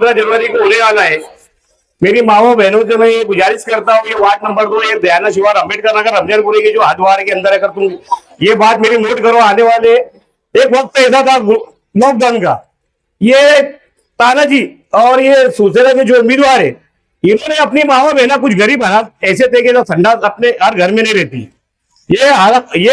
15 जनवरी को होने वाला है। मेरी माओ बहनों से मैं ये गुजारिश करता हूँ, ये वार्ड नंबर 2 ये दयाना शिवार अम्बेडकर नगर रमजानपुरी के जो हदवार के अंदर है, अगर तुम ये बात मेरी नोट करो, आने वाले एक वक्त ऐसा था लॉकडाउन का, ये तानाजी और ये शिवसेना के जो उम्मीदवार है, इन्होंने अपनी माओ बहना कुछ गरीब हालात ऐसे थे कि जो संडास अपने हर घर में नहीं रहती, ये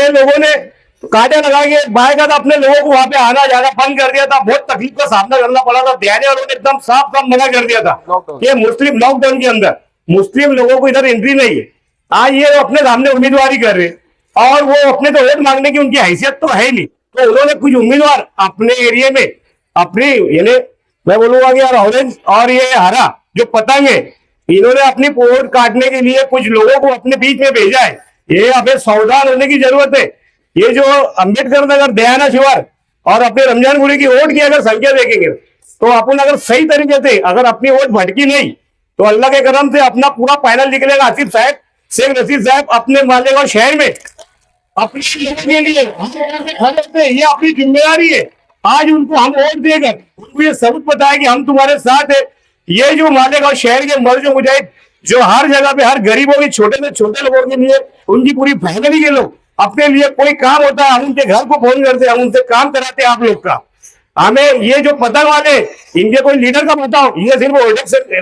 लोगों ने कांटे लगा के बाकायदा अपने लोगों को वहां पे आना जाना बंद कर दिया था। बहुत तकलीफ का सामना करना पड़ा था। देने वालों ने एकदम साफ साफ मना कर दिया था कि मुस्लिम लॉकडाउन के अंदर मुस्लिम लोगों को इधर एंट्री नहीं है। आज ये अपने सामने उम्मीदवारी कर रहे और वो अपने तो वोट मांगने की उनकी हैसियत तो है नहीं, तो उन्होंने कुछ उम्मीदवार अपने एरिया में अपनी यानी मैं बोलूंगा कि यार ऑरेंज और ये हरा जो पतंग है, इन्होंने अपनी वोट काटने के लिए कुछ लोगों को अपने बीच में भेजा है। ये हमें सावधान होने की जरूरत है। ये जो अम्बेडकर नगर दयाना शिवार और अपने रमजानपुरी की वोट की अगर संख्या देखेंगे तो अपन अगर सही तरीके से अगर अपनी वोट भटकी नहीं तो अल्लाह के करम से अपना पूरा पैनल निकलेगा। आसिफ साहब, शेख रशीद साहब अपने मालेगांव शहर में अपनी के लिए ये अपनी जिम्मेदारी है। आज उनको हम वोट देकर उनको ये सबूत बताया कि हम तुम्हारे साथ है। ये जो मालेगांव शहर के मर्ज मुजाहिद जो हर जगह पे हर गरीबों के छोटे से छोटे लोगों के लिए उनकी पूरी फैमिली के लोग अपने लिए कोई काम होता है हम उनके घर को फोन करते, हम उनसे काम कराते हैं। आप लोग का हमें ये जो पतंग वाले इनके कोई लीडर का बताओ, ये सिर्फ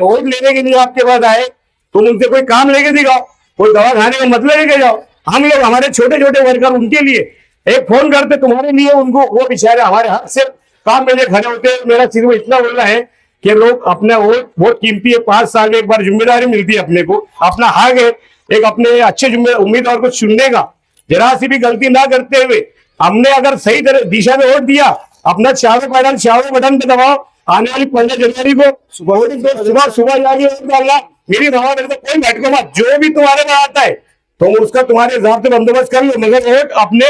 वोट लेने के लिए आपके पास आए, तुम उनसे कोई काम लेके दिखाओ, कोई दवा खाने का मतलब लेके जाओ। हम लोग हमारे छोटे छोटे वर्कर उनके लिए एक फोन करते तुम्हारे लिए, उनको वो बेचारे हमारे हाथ से काम में खड़े होते हैं। मेरा सिर्फ इतना बोलना है कि लोग अपना वोट बहुत कीमती है, 5 साल में एक बार जिम्मेदारी मिलती है अपने को, अपना हक है एक अपने अच्छे उम्मीदवार को चुनने का। जरा सी भी गलती ना करते हुए हमने अगर सही दिशा में वोट दिया, अपना चारों बटन पे दबाओ। आने वाली 15 जनवरी को सुबह जाके वोट डालना। मेरी दवा मेरे को कोई भटको मत, जो भी तुम्हारे में आता है तो उसका तुम्हारे हिसाब से बंदोबस्त कर लो, मगर वोट अपने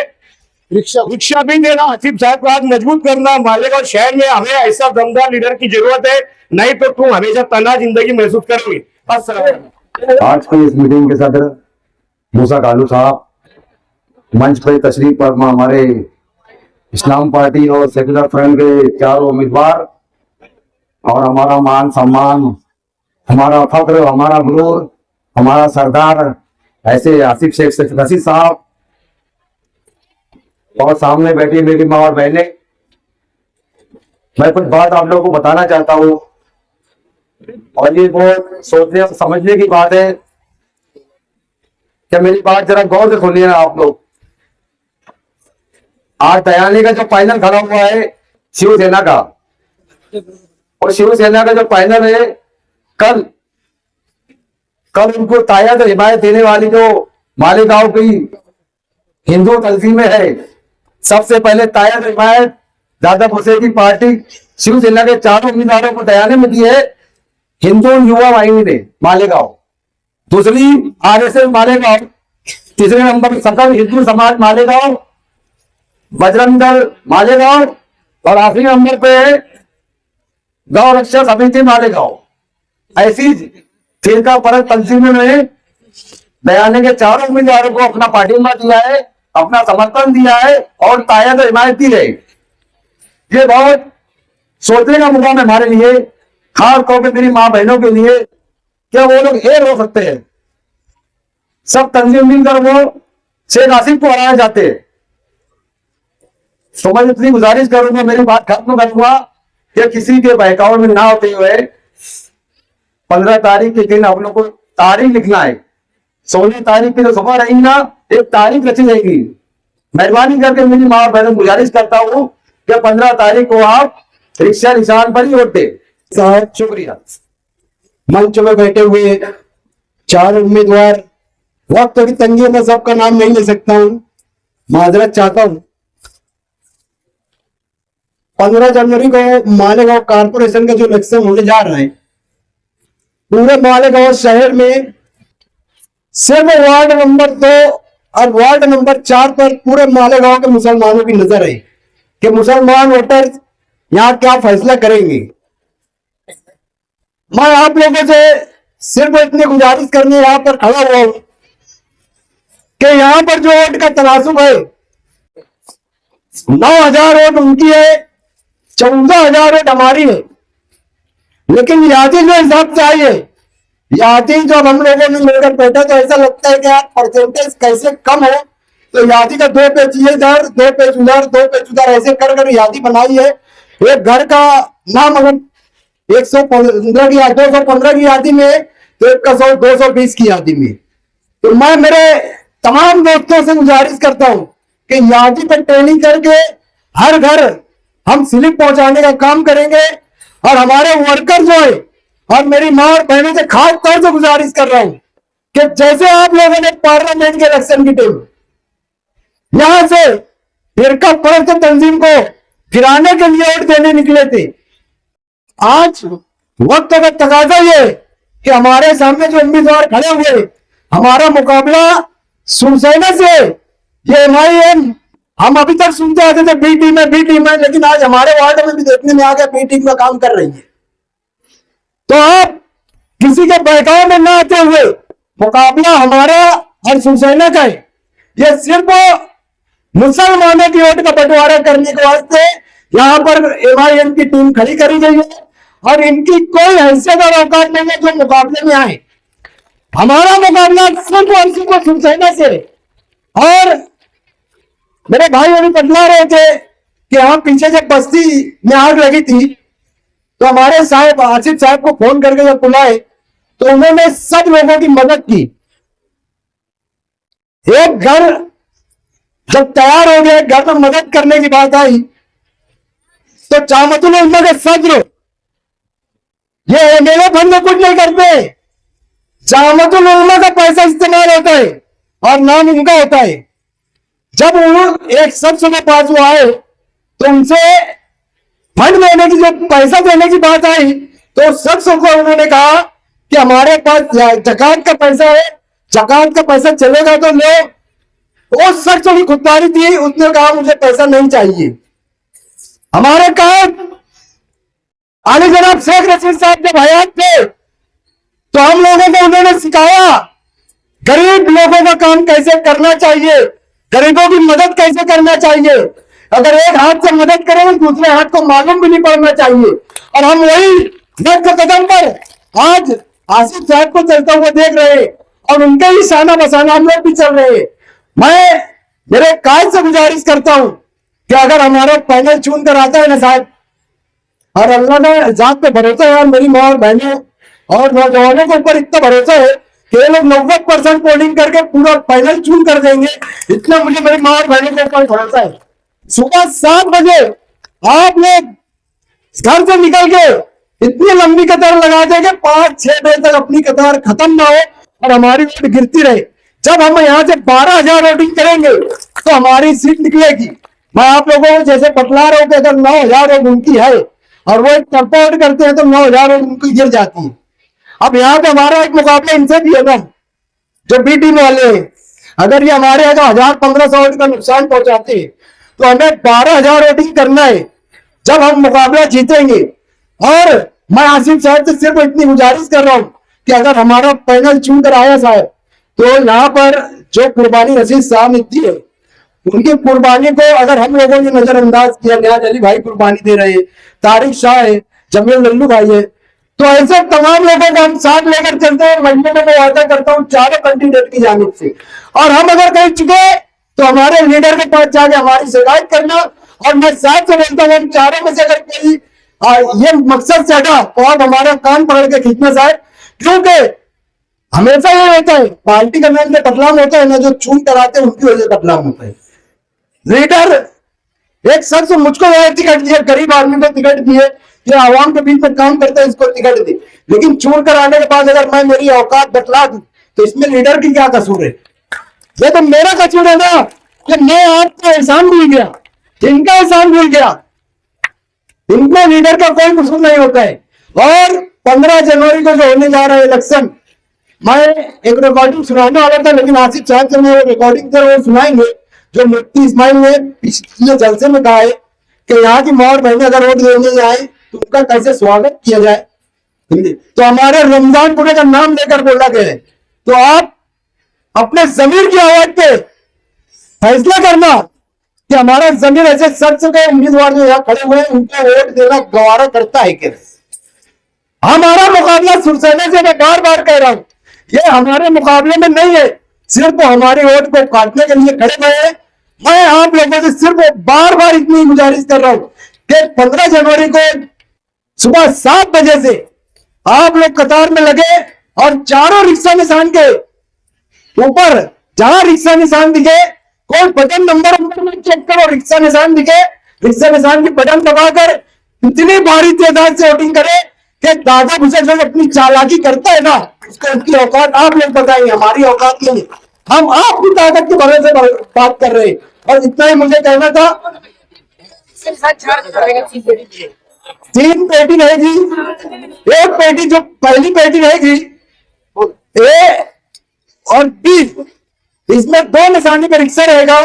रिक्शा भी देना। आसिफ साहब को आज मजबूत करना। मालेगांव शहर में हमें ऐसा दमदार लीडर की जरूरत है, नहीं तो तुम हमेशा तनाव जिंदगी महसूस करोगे। आज की इस मीटिंग के सदर मूसा कालू साहब, मंच पर तशरीफ पर हमारे इस्लाम पार्टी और सेकुलर फ्रंट के चारों उम्मीदवार और हमारा मान सम्मान, हमारा फख्र, हमारा गुरूर, हमारा सरदार ऐसे आसिफ शेख रशीद साहब और सामने बैठी मेरी माँ और बहने, मैं कुछ बात आप लोगों को बताना चाहता हूँ और ये बहुत सोचने और समझने की बात है कि मेरी बात जरा गौर से सुनिए आप लोग। आज दयानी का जो पैनल खड़ा हुआ है शिवसेना का, और शिवसेना का जो पैनल है कल उनको तायद हिमायत देने वाली जो मालेगांव की हिंदू तंजीम में है, सबसे पहले तायद हिमायत दादा भूसे की पार्टी शिवसेना के चारों उम्मीदवारों को दयाने में दी है हिंदू युवा वाहिनी ने मालेगांव, दूसरी आरएसएस मालेगांव, तीसरे नंबर सकल हिंदू समाज मालेगांव, बजरंग दल मालेगांव और आखिरी नंबर पे है गौ रक्षा समिति मालेगांव। ऐसी फिरका परत तंजीमों में दयाने के चारों उम्मीदवारों को अपना पार्टीमा दिया है, अपना समर्थन दिया है और तायद हिमायत दी है। ये बहुत सोचने का मुकाम है हमारे लिए, खास तौर पर मेरी माँ बहनों के लिए, क्या वो लोग एक हो सकते हैं? सब तंजीम मिलकर वो शेख आसिफ को हराना चाहते हैं। तो मैं इतनी गुजारिश करूंगा, मेरी बात खत्म करूंगा कि किसी के बहकावे में ना होते हुए 15 तारीख के दिन आप लोग को तारीख लिखना है। 16 तारीख की जो सुबह रहेगी ना, एक तारीख रची जाएगी। मेहरबानी करके मेरी माँ बहनों गुजारिश करता हूँ कि 15 तारीख को आप रिक्शा निशान पर ही वोट दे। साहब शुक्रिया। मंच में बैठे हुए 4 उम्मीदवार, वक्त की तंगी में सबका नाम नहीं ले सकता हूँ, माजरत चाहता हूँ। 15 जनवरी को मालेगांव कारपोरेशन का जो इलेक्शन होने जा रहा है, पूरे मालेगांव शहर में सिर्फ वार्ड नंबर 2 और वार्ड नंबर 4 पर पूरे मालेगांव के मुसलमानों की नजर है कि मुसलमान वोटर यहाँ क्या फैसला करेंगे। मैं आप लोगों से सिर्फ इतनी गुजारिश करने यहाँ पर खड़ा हुआ हूं कि यहाँ पर जो वोट का तनासुब है, 9,000 वोट उनकी है, 14,000 वोट हमारी है। लेकिन यादी जो हिसाब से आई है, यादी जब हम लोगों ने मिलकर बैठा तो ऐसा लगता है कि यार परसेंटेज कैसे कम हो। तो यादी का 2 पेज ये इधर, 2 पेज उधर, 2 पेज उधर, ऐसे कर कर यादी बनाई है। एक घर का नाम अगर 115 की 215 की यादी में, तो एक का 220 की यादी में। तो मैं मेरे तमाम दोस्तों से गुजारिश करता हूं कि यादी पर ट्रेनिंग करके हर घर हम स्लिप पहुंचाने का काम करेंगे। और हमारे वर्कर जो है, और मेरी मां और बहनों से खास तौर से गुजारिश कर रहा हूं कि जैसे आप लोगों ने पार्लियामेंट के इलेक्शन की टाइम यहां से फिरका फरोख्त तंजीम को गिराने के लिए वोट देने निकले थे, आज वक्त का तकाजा ये कि हमारे सामने जो उम्मीदवार खड़े हुए, हमारा मुकाबला शिवसेना से, ये MIM, हम अभी तक सुनते आते थे बी टीम है, लेकिन आज हमारे वार्ड में भी देखने में आ गया बी टीम का काम कर रही है। तो आप किसी के बहकाव में ना आते हुए मुकाबला हमारा और शिवसेना का है। ये सिर्फ मुसलमानों की वोट का बंटवारा करने के वास्ते यहां पर MIM की टीम खड़ी करी गई है, और इनकी कोई हैसियत और औकात नहीं है जो मुकाबले में आए। हमारा मुकाबला सिर्फ और सिर्फ शिवसेना से। और मेरे भाई अभी बतला रहे थे कि हम पीछे जब बस्ती में आग लगी थी तो हमारे साहब आसिफ साहब को फोन करके जब बुलाए तो उन्होंने सब लोगों की मदद की। एक घर जब तैयार हो गया, घर में मदद करने की बात आई तो जामतुल उलमा के सदर, ये MLA फंड कुछ नहीं करते, जामतुल उलमा का पैसा इस्तेमाल होता है और नाम उनका होता है। जब वो एक शख्स के पास वो आए तो उनसे फंड देने की, जो पैसा देने की बात आई, तो शख्स को उन्होंने कहा कि हमारे पास जकात का पैसा है, जकात का पैसा चलेगा तो ले। उस शख्स की खुददारी थी, उसने कहा मुझे पैसा नहीं चाहिए। हमारे कहा आली जनाब शेख रशीद साहब जब हयात थे तो हम लोगों को उन्होंने सिखाया गरीब लोगों का काम कैसे करना चाहिए, गरीबों की मदद कैसे करना चाहिए। अगर एक हाथ से मदद करें तो दूसरे हाथ को मालूम भी नहीं पड़ना चाहिए। और हम वही नक्श कदम पर आज आसिफ साहब को चलता हुआ देख रहे हैं और उनके ही शाना बसाना हम लोग भी चल रहे हैं। मैं मेरे कायद से गुजारिश करता हूं कि अगर हमारा पैनल चुन कर आता है ना साहब, और अल्लाह ने जात पे भरोसा है और मेरी माँ और बहनों और नौजवानों के ऊपर इतना भरोसा है कि ये लोग 90% पोलिंग करके पूरा पैनल चुन कर देंगे, इतना मुझे मेरी माँ और बहनों के ऊपर भरोसा है। सुबह 7 बजे आप लोग घर से निकल के इतनी लंबी कतार लगा देंगे 5-6 बजे तक अपनी कतार खत्म ना हो और हमारी वोट गिरती रहे। जब हम यहाँ से 12,000 वोटिंग करेंगे तो हमारी सीट निकलेगी। मैं आप लोगों को जैसे बतला रहा हूं कि अगर 9,000 वोट उनकी है और वो एक तरफा वोट करते हैं तो 9,000 वोट उनकी गिर जाती है। अब यहाँ पे हमारा एक मुकाबला इनसे भी है ना, जो बी टीम वाले हैं। अगर ये हमारे यहाँ 1,000-1,500 वोट का नुकसान पहुंचाते हैं तो हमें 12,000 वोटिंग करना है जब हम मुकाबला जीतेंगे। और मैं आसिफ साहब से सिर्फ इतनी गुजारिश कर रहा हूं कि अगर हमारा पैनल चुन कर आया साहब तो यहाँ पर जो कुर्बानी रशीद साहब ने दी है उनकी कुर्बानी को अगर हम लोगों ने नजरअंदाज किया, न्याज अली भाई कुर्बानी दे रहे हैं, तारिक शाह है, जमील लल्लू भाई है, तो ऐसे तमाम लोगों को हम साथ लेकर चलते हैं। महीने में मैं वादा करता हूँ चारों कैंडिडेट की जानिब से, और हम अगर कहीं चुके तो हमारे लीडर के पास जाके हमारी शिकायत करना। और मैं साथ से बोलता हूँ हम चारों में से अगर कोई ये मकसद से हटा तो आप हमारा कान पकड़ के खींचना साहब, क्योंकि हमेशा ये होता है पार्टी का नाम से बदलाव होता है ना, जो चुन कराते हैं उनकी वजह से बदलाव होता है। लीडर एक शख्स मुझको टिकट दिया, गरीब आदमी को टिकट दिए, ये आवाम के बीच में काम करता है, इसको टिकट दी, लेकिन चुन कर आने के बाद अगर मैं मेरी औकात बतला दूं तो इसमें लीडर की क्या कसूर है? ये तो मेरा कसूर है ना कि मैं आपका एहसान भूल गया, इनका एहसान भूल गया। इनमें लीडर का कोई कसूर नहीं होता है। और 15 जनवरी को जो होने जा रहा है इलेक्शन, मैं एक रिकॉर्डिंग सुनाने वाला था लेकिन आसिफ साहब से मैं रिकॉर्डिंग कर वो सुनाएंगे जो मुफ्ती इस्माइल ने पिछले जलसे में कहा है कि यहाँ की माँ और बहनें अगर वोट देने जाए तो उनका कैसे स्वागत किया जाए। तो हमारे रमजानपुरे का नाम लेकर बोला गया है। तो आप अपने जमीर की आवाज पे फैसला करना कि हमारा जमीर ऐसे शख्स के उम्मीदवार जो यहाँ खड़े हुए हैं उनको वोट देना गवारा करता है क्या। हमारा मुकाबला शिवसेना से मैं बार बार कह रहा हूं, ये हमारे मुकाबले में नहीं है, सिर्फ हमारी वोट को काटने के लिए खड़े हुए हैं। मैं आप लोगों से सिर्फ बार बार इतनी गुजारिश कर रहा हूं कि 15 जनवरी को सुबह 7 बजे से आप लोग कतार में लगे और चारों रिक्शा निशान के ऊपर, जहां रिक्शा निशान दिखे, कोई बटन नंबर में चेक करो, रिक्शा निशान दिखे, रिक्शा निशान की बटन दबाकर इतनी भारी तादाद से वोटिंग करे कि दादा भूषण जो अपनी चालाकी करता है ना, उसकी औकात आप लोग बताइए, हमारी औकात नहीं। हम आपकी ताकत के भरोसे बात कर रहे हैं। और इतना ही मुझे कहना था, 3 पेटी रहेगी, एक पेटी जो पहली पेटी रहेगी ए और बी, इसमें 2 निशानी पे रिक्शा रहेगा,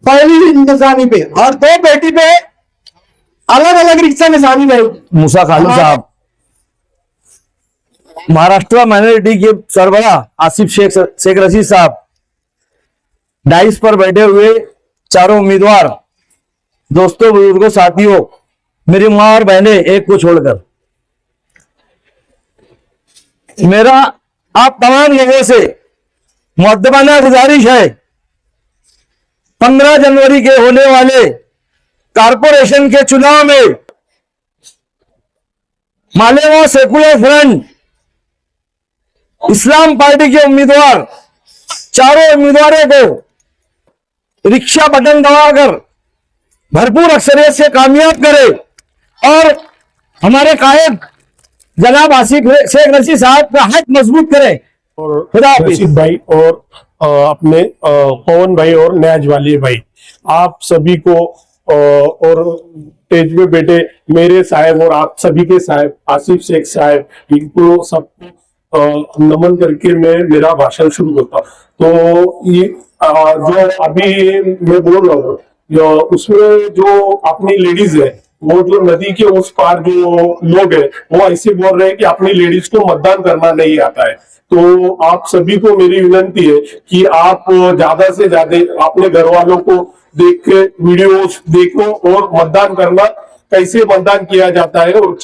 पहली निशानी पे, और 2 पेटी पे अलग अलग रिक्शा निशानी रहेगी। मूसा खालू साहब, महाराष्ट्र माइनॉरिटी के सरबराह आसिफ शेख रशीद साहब, डाइस पर बैठे हुए चारों उम्मीदवार, दोस्तों, बुजुर्गों, साथियों, मेरी मां और बहनें एक को छोड़कर, मेरा आप तमाम लोगों से मुअद्दबाना गुजारिश है, 15 जनवरी के होने वाले कारपोरेशन के चुनाव में मालेगांव सेकुलर फ्रंट, इस्लाम पार्टी के उम्मीदवार, चारों उम्मीदवारों को रिक्शा बटन दबाकर भरपूर अक्सरियत से कामयाब करे और हमारे कायद जनाब आसिफ शेख रशीद साहब का हक मजबूत करे। और खुदा हाफिज। रशीद भाई और अपने पवन भाई और न्याज वाले भाई, आप सभी को और स्टेज पे बैठे मेरे साहब और आप सभी के साहब आसिफ शेख साहब, इनको सबको नमन करके मैं मेरा भाषण शुरू करता हूँ। तो ये जो अभी मैं बोल रहा हूँ, उसमें जो अपनी लेडीज है, वो जो नदी के उस पार जो लोग है, वो ऐसे बोल रहे हैं कि अपनी लेडीज को मतदान करना नहीं आता है। तो आप सभी को मेरी विनती है कि आप ज्यादा से ज्यादा अपने घर वालों को देख के वीडियोस देखो और मतदान करना, कैसे मतदान किया जाता है, और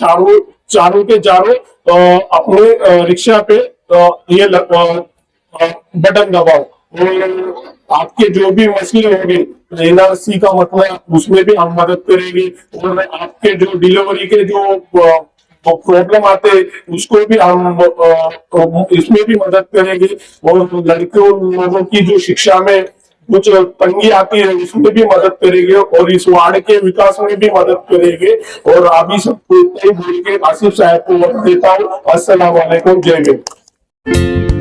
चारों के चारों अपने रिक्शा पे ये बटन दबाओ। और आपके जो भी मसले होंगे, एनआरसी का मतलब, उसमें भी हम मदद करेंगे, और आपके जो डिलीवरी के जो प्रॉब्लम आते हैं, उसको भी हम इसमें भी मदद करेंगे, और लड़कों लोगों की जो शिक्षा में कुछ तंगी आती है, उसमें भी मदद करेंगे, और इस वार्ड के विकास में भी मदद करेंगे। और अभी सबको बोल के आसिफ साहब को वक्त देता हूँ। अस्सलाम वालेकुम, जय हिंद।